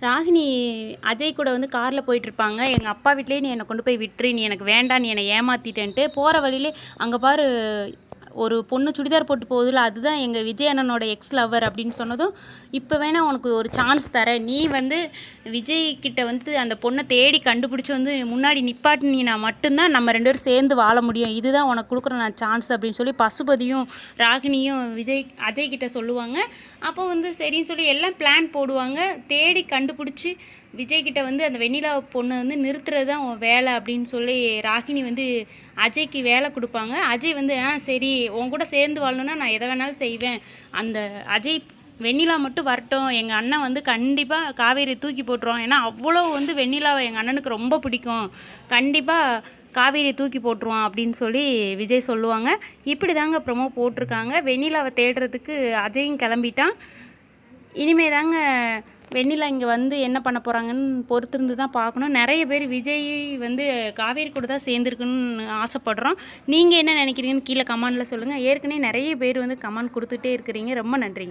ராகினி அஜய் கூட வந்து காரில் போயிட்டுருப்பாங்க. எங்கள் அப்பா வீட்லேயே நீ என்னை கொண்டு போய் விட்டுரு, நீ எனக்கு வேண்டாம், நீ என்னை ஏமாற்றிட்டேன்ட்டு போகிற வழியிலே அங்கே பாரு ஒரு பொண்ணு சுடிதார் போட்டு போகுதுல, அதுதான் எங்கள் விஜய் அண்ணனோட எக்ஸ் லவ்வர் அப்படின்னு சொன்னதும், இப்போ வேணால் உனக்கு ஒரு சான்ஸ் தரேன், நீ வந்து விஜய் கிட்ட வந்து அந்த பொண்ணை தேடி கண்டுபிடிச்சி வந்து முன்னாடி நிப்பாட்டினா மட்டும்தான் நம்ம 2 பேரும் சேர்ந்து வாழ முடியும், இதுதான் உனக்கு கொடுக்குற நான் சான்ஸ் அப்படின்னு சொல்லி பசுபதியும் ராகினியும் அஜய் கிட்ட சொல்லுவாங்க. அப்போ வந்து சரின்னு சொல்லி எல்லாம் பிளான் போடுவாங்க. தேடி கண்டுபிடிச்சி விஜய்கிட்ட வந்து அந்த வெண்ணிலா பொண்ணை வந்து நிறுத்துறது தான் உன் வேலை அப்படின்னு சொல்லி ராகினி வந்து அஜய்க்கு வேலை கொடுப்பாங்க. அஜய் வந்து சரி உன் கூட சேர்ந்து வாழணுன்னா நான் எதை வேணாலும் செய்வேன், அந்த அஜய் வெண்ணிலா மட்டும் வரட்டும், எங்கள் அண்ணன் வந்து கண்டிப்பாக காவேரி தூக்கி போட்டுருவான், ஏன்னா அவ்வளோ வந்து வெண்ணிலாவை எங்கள் அண்ணனுக்கு ரொம்ப பிடிக்கும், கண்டிப்பாக காவேரியை தூக்கி போட்டுருவான் அப்படின்னு சொல்லி விஜய் சொல்லுவாங்க. இப்படி தாங்க ப்ரொமோ போட்டிருக்காங்க. வெண்ணிலாவை தேடுறதுக்கு அஜயும் கிளம்பிட்டான். இனிமே தாங்க வெண்ணிலா இங்கே வந்து என்ன பண்ண போகிறாங்கன்னு பொறுத்திருந்து தான் பார்க்கணும். நிறைய பேர் விஜய் வந்து காவேரி கூட தான் சேர்ந்துருக்குன்னு ஆசைப்படுறோம். நீங்கள் என்ன நினைக்கிறீங்கன்னு கீழே கமெண்டில் சொல்லுங்கள். ஏற்கனவே நிறைய பேர் வந்து கமெண்ட் கொடுத்துட்டே இருக்கிறீங்க. ரொம்ப நன்றிங்க.